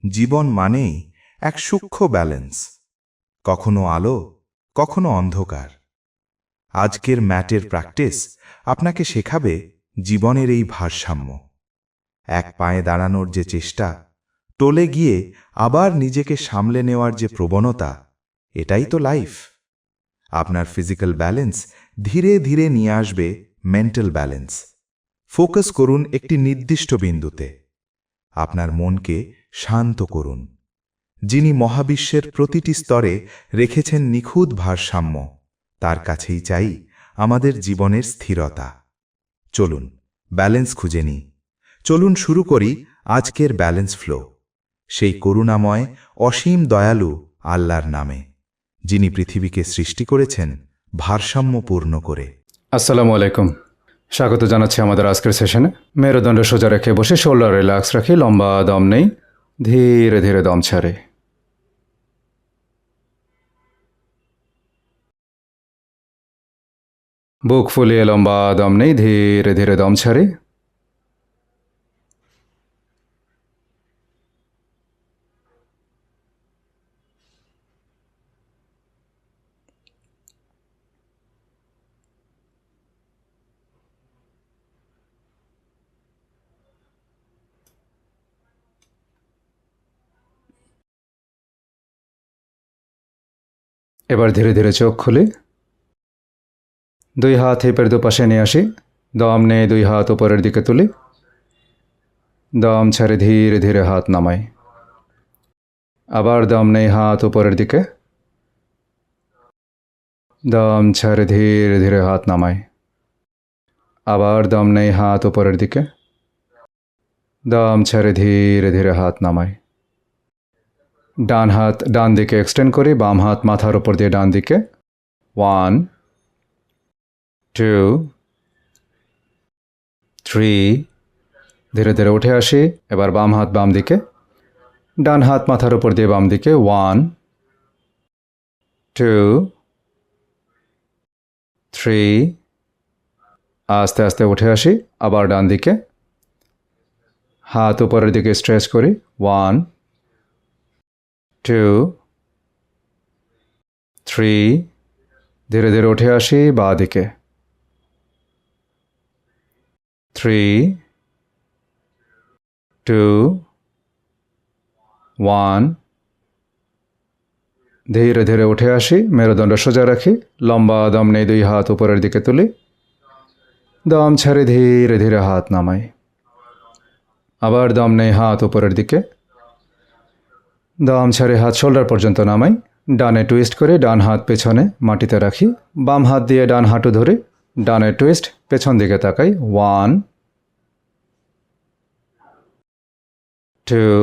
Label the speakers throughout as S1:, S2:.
S1: জীবন মানেই এক সূক্ষ্ম ব্যালেন্স, কখনো আলো, কখনো অন্ধকার। আজকের ম্যাটের প্র্যাকটিস আপনাকে শেখাবে জীবনের এই ভারসাম্য। এক পায়ে দাঁড়ানোর যে চেষ্টা, টলে গিয়ে আবার নিজেকে সামলে নেওয়ার যে প্রবণতা, এটাই তো লাইফ। আপনার ফিজিক্যাল ব্যালেন্স ধীরে ধীরে নিয়ে আসবে মেন্টাল ব্যালেন্স। ফোকাস করুন একটি নির্দিষ্ট বিন্দুতে। আপনার মনকে শান্ত করুন। যিনি মহাবিশ্বের প্রতিটি স্তরে রেখেছেন নিখুঁত ভারসাম্য, তার কাছেই চাই আমাদের জীবনের স্থিরতা। চলুন ব্যালেন্স খুঁজে নিই। চলুন শুরু করি আজকের ব্যালেন্স ফ্লো, সেই করুণাময় অসীম দয়ালু আল্লাহর নামে, যিনি পৃথিবীকে সৃষ্টি করেছেন ভারসাম্যপূর্ণ করে।
S2: আসসালামু আলাইকুম, স্বাগত জানাচ্ছি আমাদের আজকের সেশনে। মেরুদণ্ড সোজা রেখে বসে শোল্ডার রিল্যাক্স রাখি, লম্বা দম নেই, ধীরে ধীরে দম ছাড়ে। বুক ফুলিয়ে লম্বা দম নেই, ধীরে ধীরে দম ছাড়ে। এবার ধীরে ধীরে চোখ খুলি, দুই হাত হিপের দুপাশে নিয়ে আসি, দম নেই, দুই হাত উপরের দিকে তুলি, দম ছাড়ে ধীরে ধীরে হাত নামাই। আবার দম নেই, হাত উপরের দিকে, দম ছাড়ে ধীরে ধীরে হাত নামাই। আবার দম নেই, হাত উপরের দিকে, দম ছাড়ে ধীরে ধীরে হাত নামাই। ডান হাত ডান দিকে এক্সটেন্ড করি, বাম হাত মাথার উপর দিয়ে ডান দিকে। 1 2 3, ধীরে ধীরে উঠে আসি। এবার বাম হাত বাম দিকে, ডান হাত মাথার উপর দিয়ে বাম দিকে। 1 2 3, আস্তে আস্তে উঠে আসি, আবার ডান দিকে, হাত উপরের দিকে স্ট্রেচ করি। 1 2 3, ধীরে ধীরে উঠে আসি বাঁ দিকে। 3 2 1, ধীরে ধীরে উঠে আসি, মেরুদণ্ড সোজা রাখি, লম্বা দম নেই, দুই হাত উপরের দিকে তুলি, দম ছাড়ে ধীরে ধীরে হাত নামাই। আবার দম নেই, হাত উপরের দিকে, দম ছাড়ে হাত শোল্ডার পর্যন্ত নামাই। ডানে টুইস্ট করে ডান হাত পেছনে মাটিতে রাখি, বাম হাত দিয়ে ডান হাঁটু ধরে ডানে টুইস্ট, পেছন দিকে তাকাই। 1 2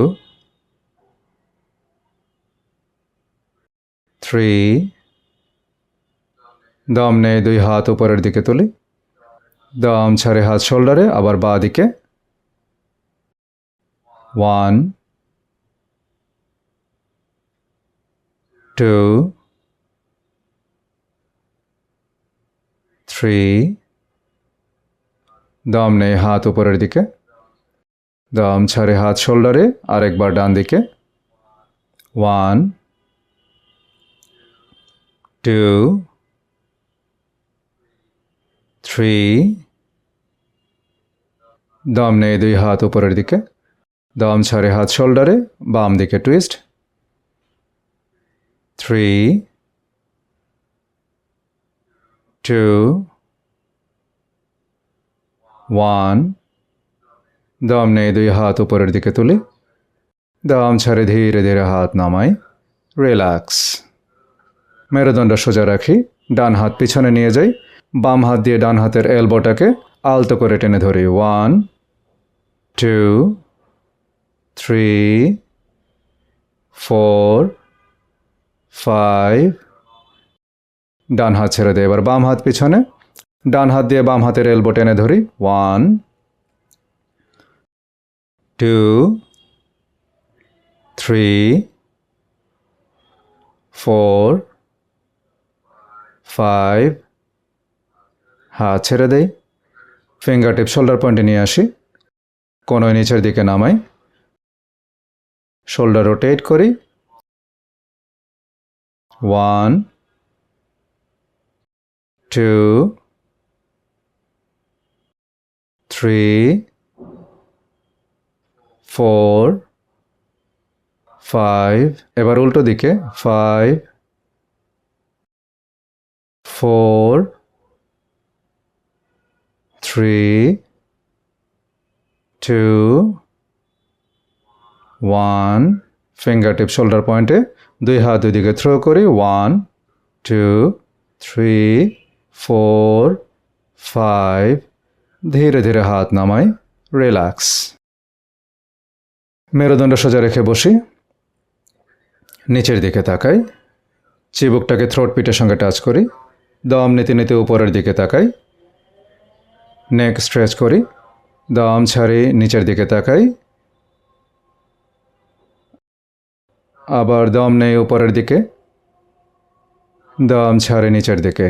S2: 3, দম নেই, দুই হাত উপরের দিকে তুলি, দম ছাড়ে হাত শোল্ডারে, আবার বাঁ দিকে। 1 2 3, দম নেই, হাত উপরের দিকে, দম ছাড়ে হাত শোল্ডারে, আরেকবার ডান দিকে। 1 2 3, দম নেই, দুই হাত উপরের দিকে, দম ছাড়ে হাত শোল্ডারে, বাম দিকে টুইস্ট। 3 2 1, দম নেই, দুই হাত উপরের দিকে তুলি, দম ছাড়ে ধীরে ধীরে হাত নামাই। রিল্যাক্স। মেরুদণ্ড সোজা রাখি, ডান হাত পিছনে নিয়ে যাই, বাম হাত দিয়ে ডান হাতের এলবোটাকে আলতো করে টেনে ধরি। 1 2 3 4 5, ডান হাত ছেড়ে দেয়। এবার বাম হাত পিছনে, ডান হাত দিয়ে বাম হাতের এলবো টেনে ধরি। 1 2 3 4 5, হাত ছেড়ে দেই, ফিঙ্গার টিপ শোল্ডার পয়েন্টে নিয়ে আসি, কোনোই নিচের দিকে নামাই, শোল্ডার রোটেট করি। 1 2 3 4 5 এবার উল্টো দিকে 5 4 3 2 1 ফিঙ্গার টিপ শোল্ডার পয়েন্টে, দুই হাত দুই দিকে থ্রো করি। 1 2 3 4 5 ধীরে ধীরে হাত নামাই, রিল্যাক্স। মেরুদণ্ড সোজা রেখে বসি, নিচের দিকে তাকাই, চিবুকটাকে থ্রোট পিটের সঙ্গে টাচ করি, দম নিতে নিতে উপরের দিকে তাকাই, নেক স্ট্রেচ করি, দম ছাড়ি নিচের দিকে তাকাই, আবার দম নেই উপরের দিকে, দম ছাড়ে নিচের দিকে,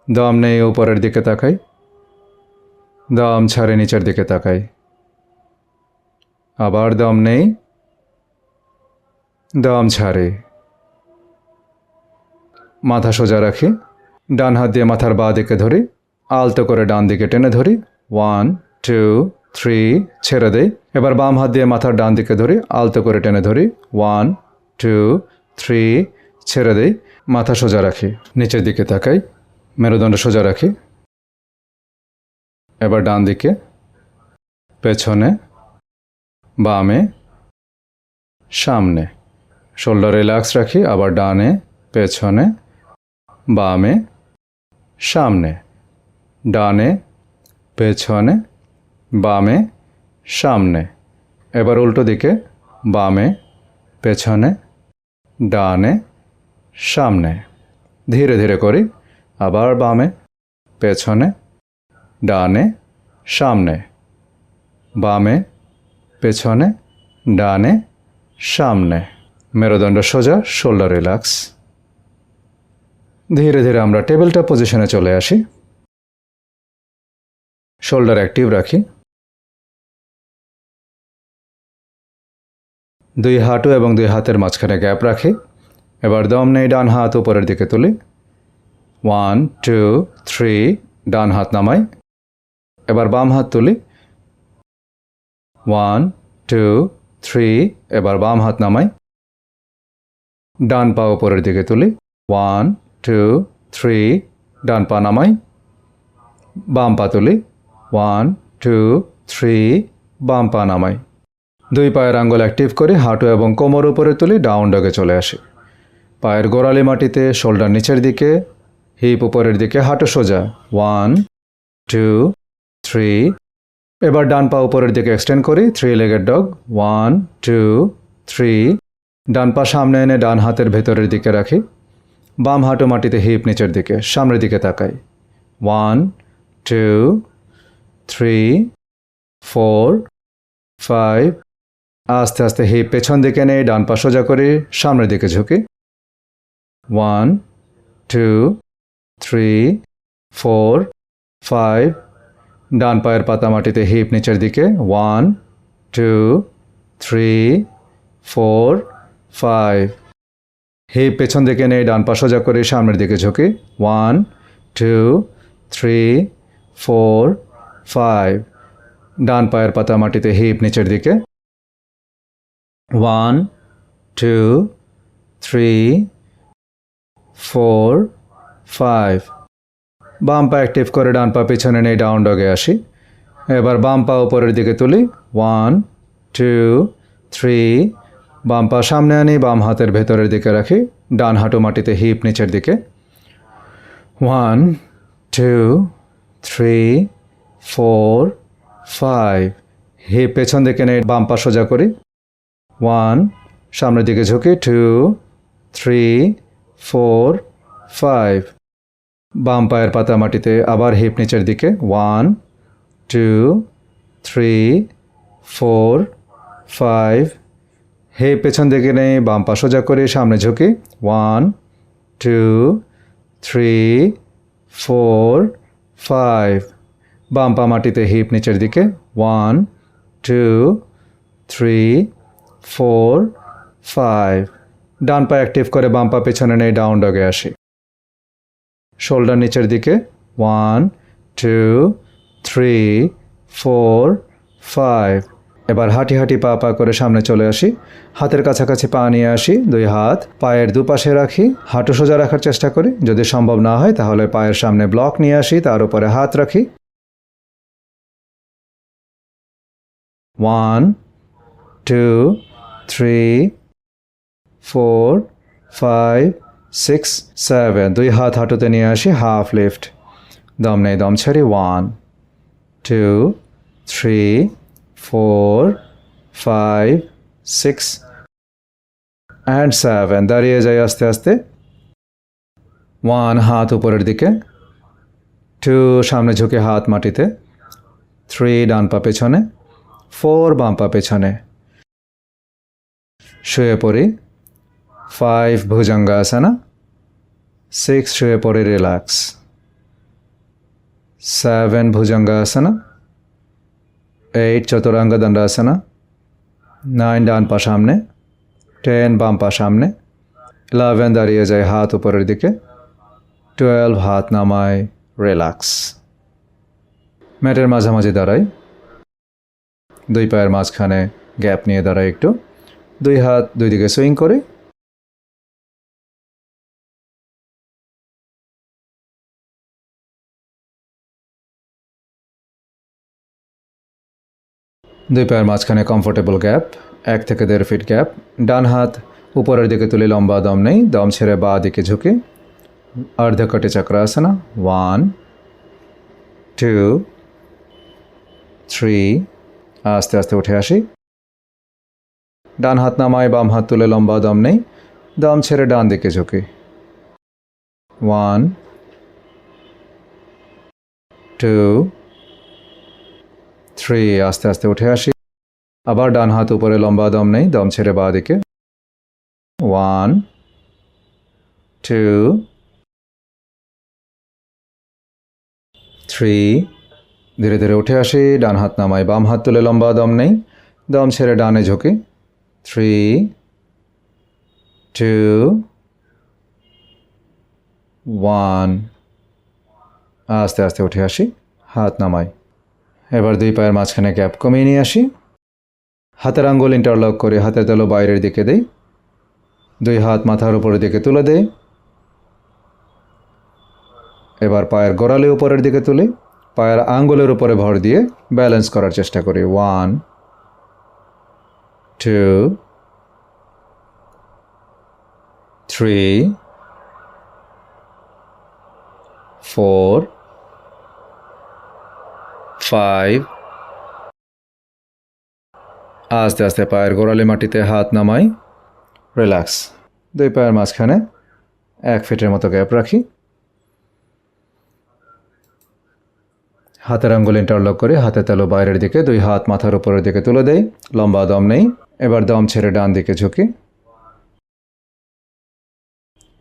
S2: দম নেই উপরের দিকে তাকাই, দম ছাড়ে নিচের দিকে তাকাই, আবার দম নেই, দম ছাড়ে। মাথা সোজা রাখি, ডান হাত দিয়ে মাথার বাঁ দিকে ধরি, আলতো করে ডান দিকে টেনে ধরি। 1 2 3 ছেড়ে দেই। এবার বাম হাত দিয়ে মাথার ডান দিকে ধরি, আলতো করে টেনে ধরি। 1 2 3 ছেড়ে দেই। মাথা সোজা রাখি, নিচের দিকে তাকাই, মেরুদণ্ড সোজা রাখি। এবার ডান দিকে, পেছনে, বামে, সামনে, শোল্ডার রিল্যাক্স রাখি। আবার ডানে, পেছনে, বামে, সামনে, ডানে, পেছনে, বামে, সামনে। এবার উল্টো দিকে, বামে, পেছনে, ডানে, সামনে, ধীরে ধীরে করি। আবার বামে, পেছনে, ডানে, সামনে, বামে, পেছনে, ডানে, সামনে। মেরুদণ্ড সোজা, শোল্ডার রিল্যাক্স। ধীরে ধীরে আমরা টেবিল টপ পজিশনে চলে আসি। শোল্ডার অ্যাক্টিভ রাখি, দুই হাঁটু এবং দুই হাতের মাঝখানে গ্যাপ রাখি। এবার দম নেই, ডান হাত উপরের দিকে তুলি। 1 2 3 ডান হাত নামাই। এবার বাম হাত তুলি। 1 2 3 এবার বাম হাত নামাই। ডান পা উপরের দিকে তুলি। 1 2 3 ডান পা নামাই, বাম পা তুলি। 1 2 3 বাম পা নামাই। দুই পায়ের আঙ্গুল অ্যাক্টিভ করে হাঁটু এবং কোমর উপরে তুলি, ডাউন ডগে চলে আসি। পায়ের গোড়ালি মাটিতে, শোল্ডার নিচের দিকে, হিপ উপরের দিকে, হাঁটু সোজা। 1 2 3 এবার ডান পা উপরের দিকে এক্সটেন্ড করি, 3 লেগের ডগ। 1 2 3 ডান পা সামনে এনে ডান হাতের ভেতরের দিকে রাখি, বাম হাঁটু মাটিতে, হিপ নিচের দিকে, সামনের দিকে তাকাই। 1 2 3 4 5 আস্তে আস্তে হিপ পেছন দিকে নেই, ডান পা সোজা করি, সামনের দিকে ঝুঁকি। 1 2 3 4 5 ডান পায়ের পাতা মাটিতে, হিপ নিচের দিকে। 1 2 3 4 5 হিপ পেছন দিকে নেই, ডান পা সোজা করে সামনের দিকে ঝুঁকি। 1 2 3 4 5 ডান পায়ের পাতা মাটিতে, হিপ নিচের দিকে। 1 2 3 4 5 বাম পা অ্যাক্টিভ করে ডান পা পিছনে নেই, ডাউন ডগে আসি। এবার বাম পা উপরের দিকে তুলি। 1 2 3 বাম পা সামনে আনি, বাম হাতের ভেতরের দিকে রাখি, ডান হাঁটু মাটিতে, হিপ নিচের দিকে। 1 2 3 4 5 হিপ পেছন দিকে নেই, বাম পা সোজা করি। 1 সামনের দিকে ঝুঁকি। 2 3 4 5 বাম পায়ের পাতা মাটিতে, আবার হিপ নিচের দিকে। 1 2 3 4 5 হিপ পেছন দিকে নেই, বাম পা সোজা করে সামনে ঝুঁকি। 1 2 3 4 5 বাম পা মাটিতে, হিপ নিচের দিকে। 1 2 3 4, 5. ডান পা অ্যাক্টিভ করে বাম পা পেছনে নেই, ডাউন ডগে আসি। শোল্ডার নিচের দিকে। 1, 2, 3, 4, 5. এবার হাঁটি হাঁটি পা পা করে সামনে চলে আসি। হাতের কাছাকাছি পা নিয়ে আসি, 2 হাত পায়ের দুপাশে রাখি, হাঁটু সোজা রাখার চেষ্টা করি। যদি সম্ভব না হয় তাহলে পায়ের সামনে ব্লক নিয়ে আসি, তার উপরে হাত রাখি। 1, 2, 3, 4, 5, 6, 7. 2 হাত হাঁটুতে নিয়ে আসি, হাফ লিফট। দম নেই, দম ছাড়ি। 1, 2, 3, 4, 5, 6 and 7. দাঁড়িয়ে যাই আস্তে আস্তে। 1, হাত উপরের দিকে। 2, সামনে ঝুঁকে হাত মাটিতে। 3, ডান পা পেছনে। 4, বাম পা পেছনে। শুয়ে পড়ি। 5, ভুজঙ্গাসনা। 6, শুয়ে পড়ি, রিল্যাক্স। 7, ভুজঙ্গাসনা। 8, চতুরাঙ্গ দণ্ডাসনা। 9, ডান পা সামনে। 10, বাম পা সামনে। 11, দাঁড়িয়ে যায় হাত উপরের দিকে। 12, হাত নামায়, রিল্যাক্স। ম্যাটের মাঝামাঝি দাঁড়াই। 2 পায়ের মাঝখানে গ্যাপ নিয়ে দাঁড়াই একটু। 2 হাত 2 দিকে সুইং করে। দুই পায়ের মাঝখানে কমফোর্টেবল গ্যাপ, 1 থেকে 1.5 ফিট গ্যাপ। ডান হাত উপরের দিকে তুলে লম্বা দম নেই, দম ছেড়ে বাঁ দিকে ঝুঁকে অর্ধকটি চক্রাসনা। 1, 2, 3. আস্তে আস্তে উঠে আসি। ডান হাত নামাই, বাম হাত তুলে লম্বা দম নেই, দম ছেড়ে ডান দিকে ঝুঁকি। 1, 2, 3. আস্তে আস্তে উঠে আসি। আবার ডান হাত উপরে লম্বা দম নেই, দম ছেড়ে বাঁ দিকে। 1, 2, 3. ধীরে ধীরে উঠে আসি। ডান হাত নামাই, বাম হাত তুলে লম্বা দম নেই, দম ছেড়ে ডানে ঝুঁকি। 3, 2, 1. আস্তে আস্তে উঠে আসি, হাত নামাই। এবার 2 পায়ের মাঝখানে গ্যাপ কমিয়ে নিয়ে আসি। হাতের আঙ্গুল ইন্টারলক করে হাতের তালু বাইরের দিকে দেই। 2 হাত মাথার উপরের দিকে তুলে দেই। এবার পায়ের গোড়ালি উপরের দিকে তুলি, পায়ের আঙ্গুলের উপরে ভর দিয়ে ব্যালেন্স করার চেষ্টা করি। 1, 2, 3, 4, 5. আস্তে আস্তে পায়ের গোড়ালি মাটিতে হাত নামাই, রিল্যাক্স। 2 পায়ের মাঝখানে 1 ফিটের মতো গ্যাপ রাখি। হাতের আঙ্গুল ইন্টারলক করে হাতের তালু বাইরের দিকে, 2 হাত মাথার উপরের দিকে তুলে দেই, লম্বা দম নেই। এবার দম ছেড়ে ডান দিকে ঝুঁকি।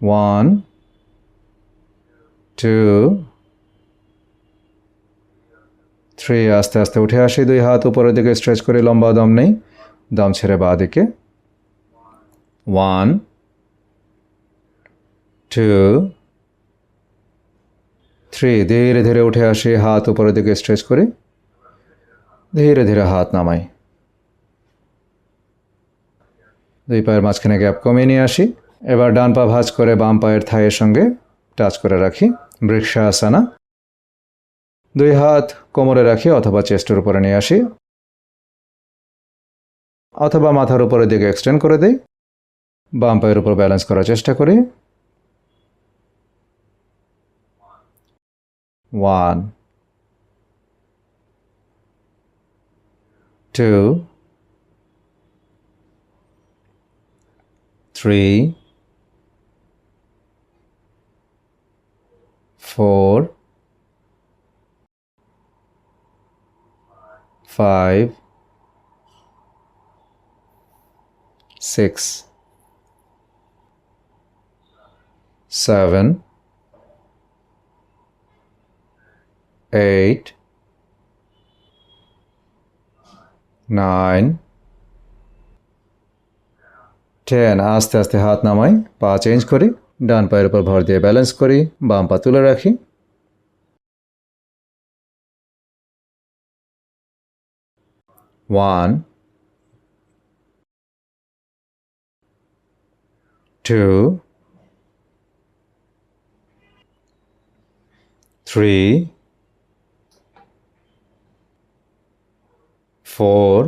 S2: 1, 2, 3. আস্তে আস্তে উঠে আসি। 2 হাত উপরের দিকে স্ট্রেচ করে লম্বা দম নেই, দম ছেড়ে বাঁ দিকে। 1, 2, 3. ধীরে ধীরে উঠে আসি, হাত উপরের দিকে স্ট্রেচ করি, ধীরে ধীরে হাত নামাই। 2 পায়ের মাঝখানে গ্যাপ কমিয়ে নিয়ে আসি। এবার ডান পা ভাঁজ করে বাম পায়ের থাইয়ের সঙ্গে টাচ করে রাখি, বৃক্ষাসনা। 2 হাত কোমরে রাখি অথবা চেস্টের উপরে নিয়ে আসি, অথবা মাথার উপরের দিকে এক্সটেন্ড করে দেই। বাম পায়ের উপর ব্যালেন্স করার চেষ্টা করি। 1, 2, 3, 4, 5, 6, 7, 8, 9, 10 আস্তে আস্তে হাত নামাই, পা চেঞ্জ করি, ডান পায়ের উপর ভর দিয়ে ব্যালেন্স করি, বাম পা তুলে রাখি। 1 2 3 4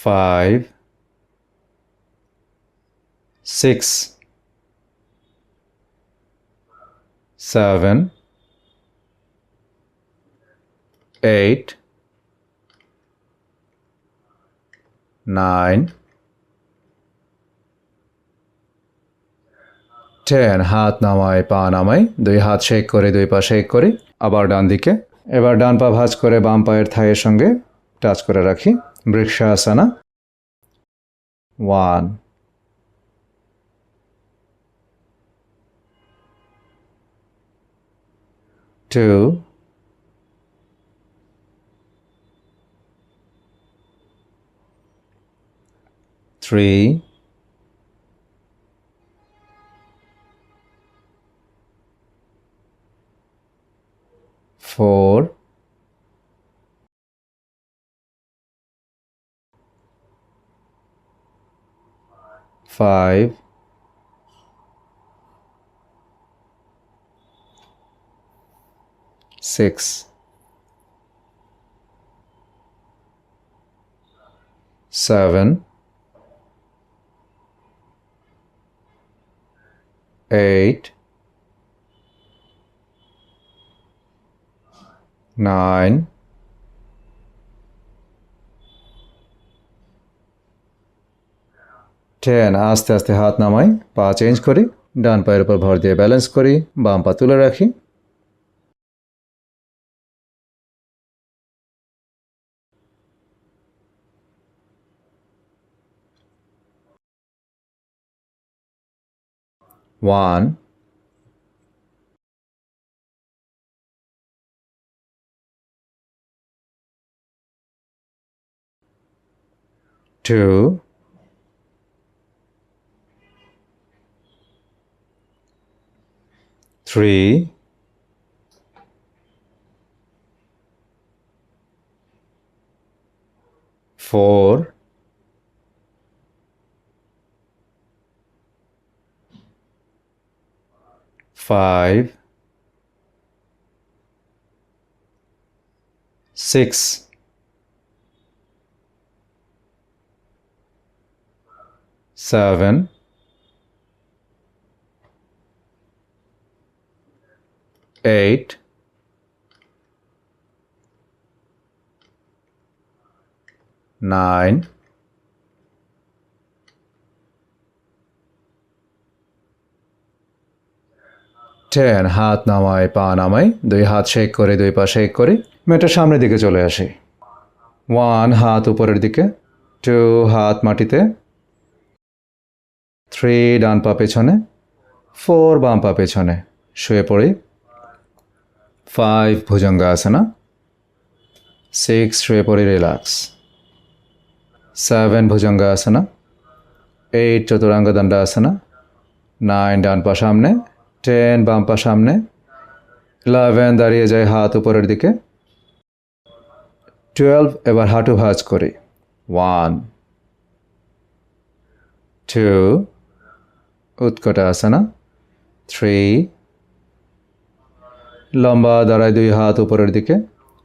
S2: 5 6 7 8 9 10 হাত নামাই, পা নামাই, দুই হাত শেক করে, দুই পা শেক করি, আবার ডান দিকে। এবার ডান পা ভাঁজ করে বাম পায়ের থাইয়ের সঙ্গে টাচ করে রাখি, বৃক্ষাসনা। 1 2 3 4 5 6 7 8 9 10 আস্তে আস্তে হাত নামাই, পা চেঞ্জ করি, ডান পায়ের উপর ভর দিয়ে ব্যালেন্স করি, বাম পা তুলে রাখি। 1 2 3 4 5 6 7 8 9 10 হাত নামাই, পা নামাই, দুই হাত শেক করে, দুই পা শেক করি, মেয়েটার সামনের দিকে চলে আসি। 1 হাত উপরের দিকে, 2 হাত মাটিতে, 3 ডান পা পেছনে, 4 বাম পা পেছনে, শুয়ে পড়ি। 5 ভুজঙ্গাসনা, 6 শুয়ে পড়ি, রিল্যাক্স। 7 ভুজঙ্গাসনা, 8 চতুরাঙ্গ দণ্ডাসনা, 9 ডান পা সামনে, 10 বাম পা সামনে, 11 দাঁড়িয়ে যায় হাত উপরের দিকে, 12 এবার হাঁটু ভাঁজ করি। 1 2 উৎকটাসনা, 3 লম্বা দাঁড়ায়, দুই হাত উপরের দিকে,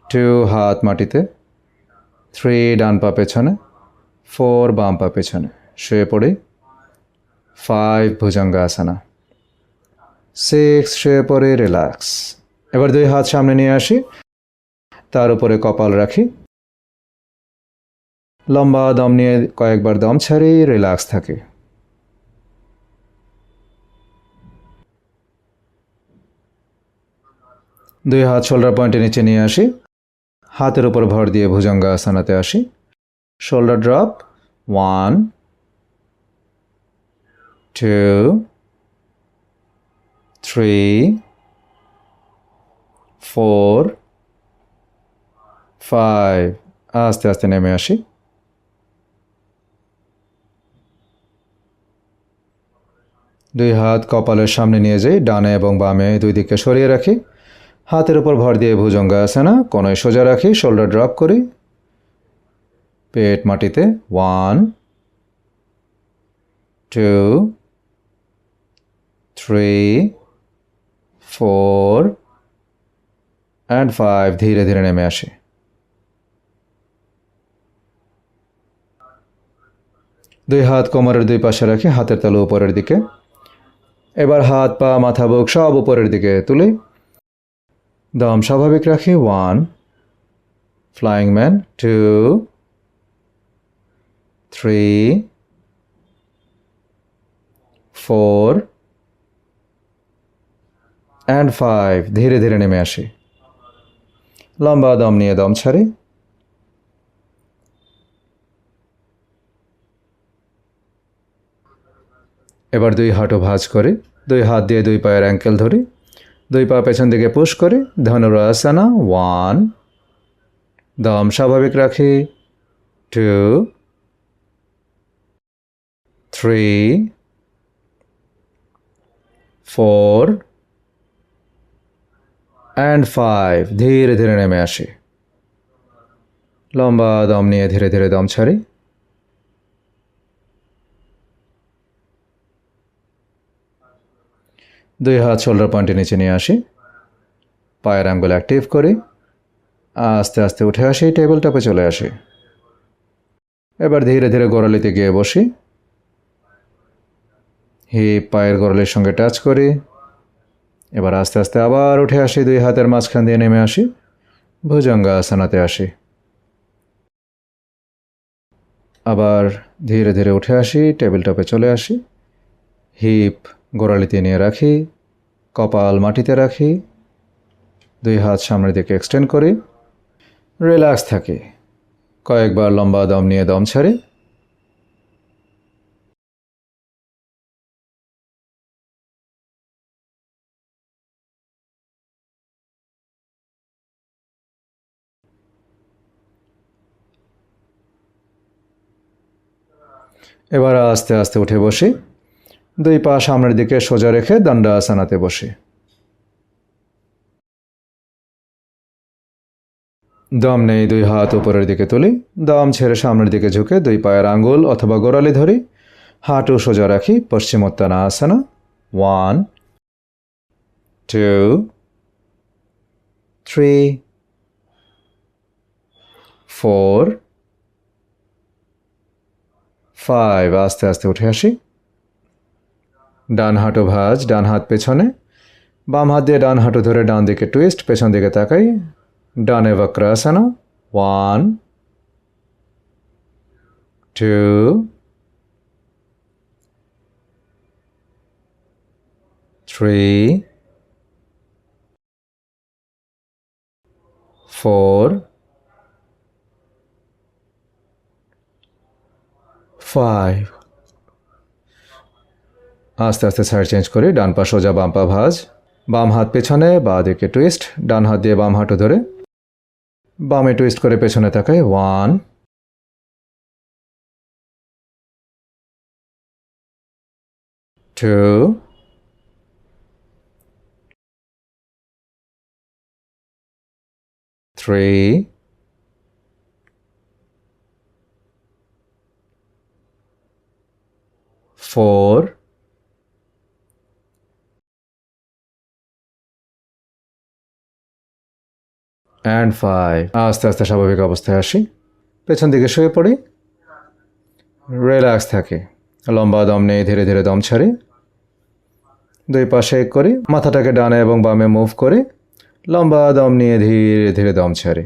S2: 2 হাত মাটিতে, 3 ডান পা পেছনে, 4 বাম পা পেছনে, শুয়ে পড়ি। 5 ভুজঙ্গাসনা, 6 শুয়ে পড়ে, রিল্যাক্স। এবার দুই হাত সামনে নিয়ে আসি, তার উপরে কপাল রাখি, লম্বা দম নিয়ে কয়েকবার দম ছাড়ি, রিল্যাক্স থাকি। দুই হাত শোল্ডার পয়েন্টে নিচে নিয়ে আসি, হাতের উপর ভর দিয়ে ভুজঙ্গাসনাতে আসি, শোল্ডার ড্রপ। 1 2 3 4 5 আস্তে আস্তে নেমে আসি, দুই হাত কপালের সামনে নিয়ে যাই, ডানে এবং বামে দুই দিকে সরিয়ে রাখি। হাতের উপর ভর দিয়ে ভুজঙ্গাসনা, কোণায় সোজা রাখি, শোল্ডার ড্রপ করি, পেট মাটিতে। 1 2 3 4 and 5। ধীরে ধীরে নেমে আসি। দুই হাত কোমরের দুই পাশে রাখি, হাতের তালু উপরের দিকে। এবার হাত পা মাথা বুক সব উপরের দিকে তুলি, দম স্বাভাবিক রাখি। 1 ফ্লাইং ম্যান, 2 3 4 and 5। ধীরে ধীরে নেমে আসি। লম্বা দম নিয়ে দম ছাড়ি। এবার দুই হাঁটু ভাঁজ করি, দুই হাত দিয়ে দুই পায়ের অ্যাঙ্কেল ধরি, দুই পা পেছন দিকে পুশ করি, ধনুরাসনা। 1 দম স্বাভাবিক রাখি, 2 3 4 and 5। ধীরে ধীরে নেমে আসি। লম্বা দম নিয়ে ধীরে ধীরে দম ছাড়ি। দুই হাত শোল্ডার পয়েন্টে নিচে নিয়ে আসি, পায়ের আঙ্গুল অ্যাক্টিভ করি, আস্তে আস্তে উঠে আসি, টেবিল টপে চলে আসি। এবার ধীরে ধীরে গোড়ালিতে গিয়ে বসি, হিপ পায়ের গোড়ালির সঙ্গে টাচ করি। এবার আস্তে আস্তে আবার উঠে আসি, দুই হাতের মাঝখান দিয়ে নেমে আসি, ভুজঙ্গাসনাতে আসি। আবার ধীরে ধীরে উঠে আসি, টেবিল টপে চলে আসি, হিপ গোড়ালিতে নিয়ে রাখি, কপাল মাটিতে রাখি, দুই হাত সামনের দিকে এক্সটেন্ড করি, রিল্যাক্স থাকি। কয়েকবার লম্বা দম নিয়ে দম ছাড়ি। এবার আস্তে আস্তে উঠে বসি, দুই পা সামনের দিকে সোজা রেখে দণ্ডাসনাতে বসি। দম নেই, দুই হাত উপরের দিকে তুলি, দম ছেড়ে সামনের দিকে ঝুঁকে দুই পায়ের আঙ্গুল অথবা গোড়ালি ধরি, হাঁটু সোজা রাখি, পশ্চিমোত্তানাসনা। 1 2 3 4 5। আস্তে আস্তে উঠে আসি। ডান হাঁটু ভাঁজ, ডান হাত পেছনে, বাম হাত দিয়ে ডান হাঁটু ধরে ডান দিকে টুইস্ট, পেছন দিকে তাকাই, ডানে বক্রাসনা। 1 2 3 4 5। আস্তে আস্তে সাইড চেঞ্জ করি, ডান পা সোজা, বাম পা ভাঁজ, বাম হাত পেছনে, বাঁ দিকে টুইস্ট, ডান হাত দিয়ে বাম হাঁটু ধরে বামে টুইস্ট করে পেছনে তাকাই। 1 2 3 4 and 5। আস্তে আস্তে স্বাভাবিক অবস্থায় আসি, পেছন দিকে শুয়ে পড়ি, রিল্যাক্স থাকি। লম্বা দম নেই, ধীরে ধীরে দম ছাড়ি, দুই পাশে এক করি, মাথাটাকে ডানে এবং বামে মুভ করি, লম্বা দম নিয়ে ধীরে ধীরে দম ছাড়ি।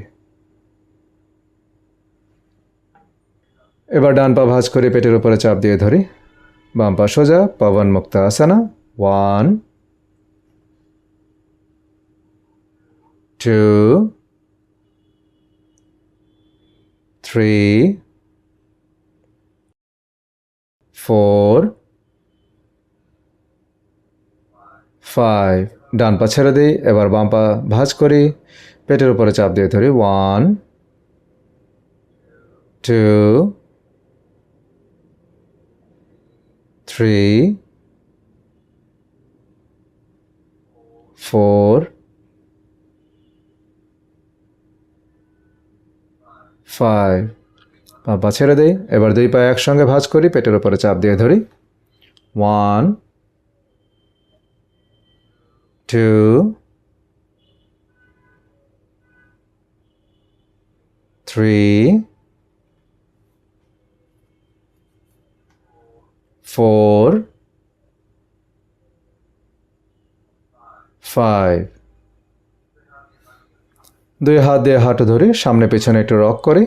S2: এবার ডান পা ভাঁজ করে পেটের উপরে চাপ দিয়ে ধরি, বাম পা সোজা, পবন মুক্ত আসনা। 1 2 3 4 5। ডান পা ছেড়ে দিই, এবার বাম পা ভাঁজ করি, পেটের উপরে চাপ দিয়ে ধরি। 1 2 3 4 5 পা ছেড়ে দেই এবার দুই পা একসঙ্গে ভাঁজ করি পেটের উপরে চাপ দিয়ে ধরি 1 2 3 4 5 দুই হাত দিয়ে হাঁটু ধরি সামনে পেছনে একটু রক করি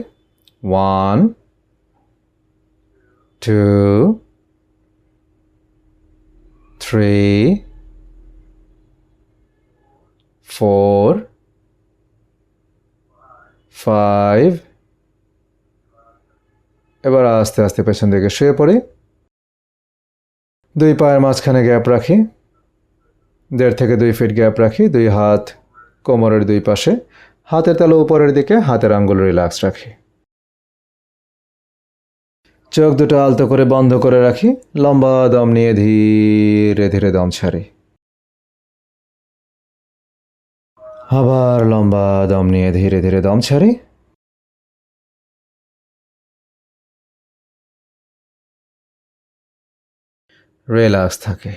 S2: 1 2 3 4 5 এবার আস্তে আস্তে পেছন দিকে শুয়ে পড়ি দুই পায়ের মাঝখানে গ্যাপ রাখি 1.5 থেকে 2 ফিট গ্যাপ রাখি দুই হাত কোমরের দুই পাশে হাতের তালু উপরের দিকে হাতের আঙ্গুল রিল্যাক্স রাখি চোখ দুটো আলতো করে বন্ধ করে রাখি লম্বা দম নিয়ে ধীরে ধীরে দম ছাড়ি আবার লম্বা দম নিয়ে ধীরে ধীরে দম ছাড়ি রিল্যাক্স থাকে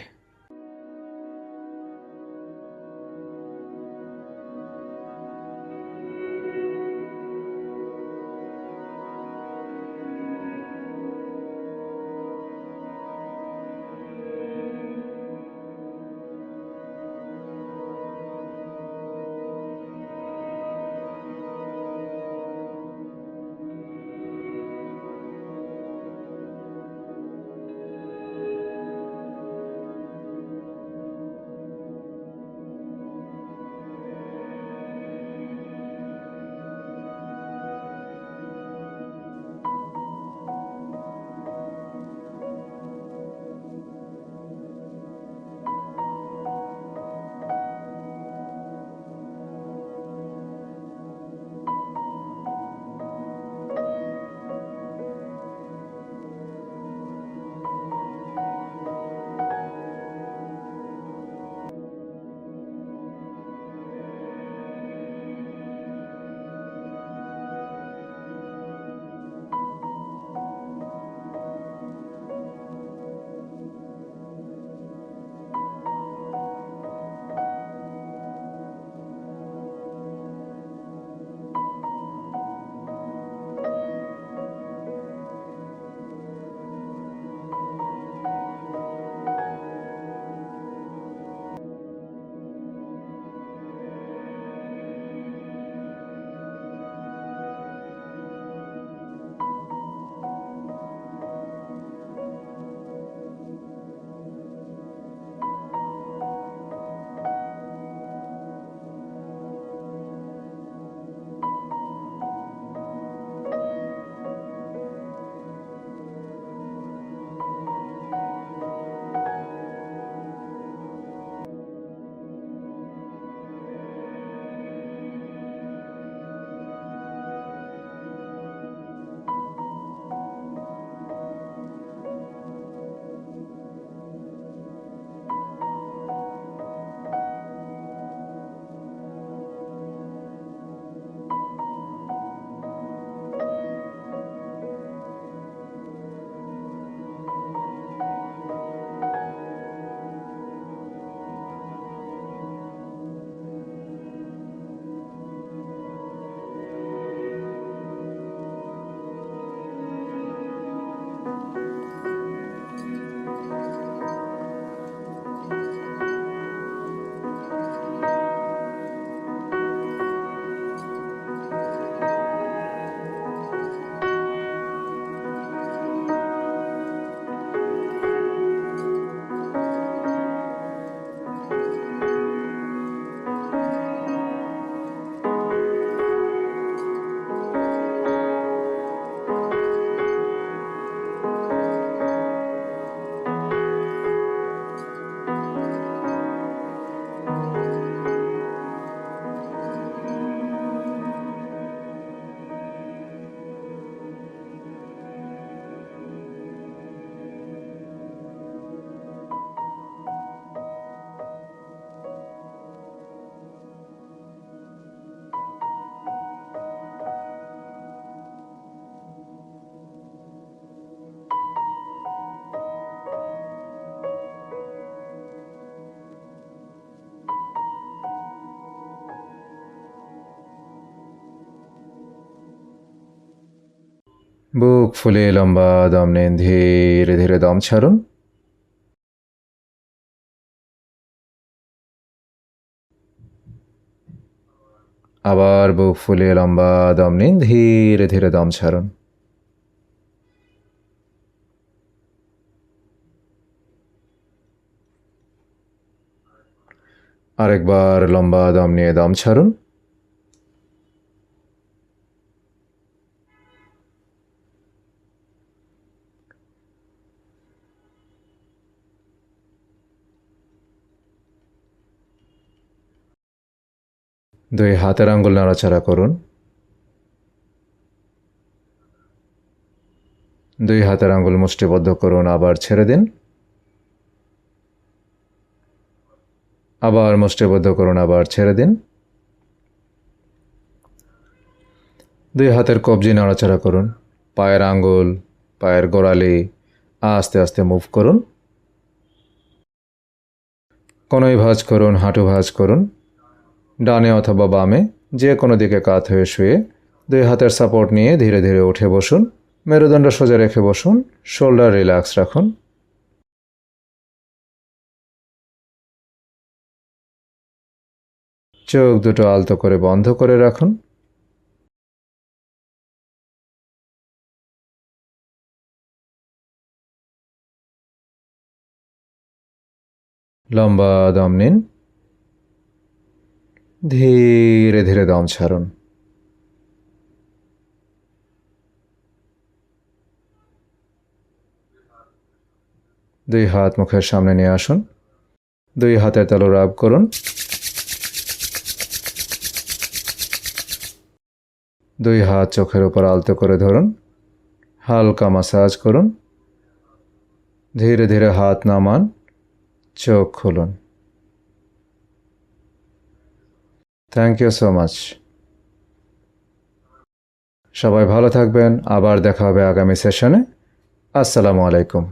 S2: বুক ফুলিয়ে লম্বা দম নিন, ধীরে ধীরে দম ছাড়ুন। আবার বুক ফুলিয়ে লম্বা দম নিন, ধীরে ধীরে দম ছাড়ুন। আরেকবার লম্বা দম নিয়ে দম ছাড়ুন। দুই হাতের আঙ্গুল নাড়াচাড়া করুন। দুই হাতের আঙ্গুল মুষ্টিবদ্ধ করুন, আবার ছেড়ে দিন। আবার মুষ্টিবদ্ধ করুন, আবার ছেড়ে দিন। দুই হাতের কবজি নাড়াচাড়া করুন। পায়ের আঙ্গুল, পায়ের গোড়ালি আস্তে আস্তে মুভ করুন। কনুই ভাঁজ করুন, হাঁটু ভাঁজ করুন। ডানে অথবা বামে যে কোনো দিকে কাত হয়ে শুয়ে দুই হাতের সাপোর্ট নিয়ে ধীরে ধীরে উঠে বসুন। মেরুদণ্ড সোজা রেখে বসুন, শোল্ডার রিল্যাক্স রাখুন। চোখ দুটো আলতো করে বন্ধ করে রাখুন। লম্বা দম নিন, ধীরে ধীরে দম ছাড়ুন। দুই হাত মুখের সামনে নিয়ে আসুন। দুই হাতের তালু রাব করুন। দুই হাত চোখের উপর আলতো করে ধরুন। হালকা মাসাজ করুন। ধীরে ধীরে হাত নামান, চোখ খুলুন। Thank you so much. সবাই ভালো থাকবেন। আবার দেখা হবে আগামী সেশনে। আসসালামু আলাইকুম।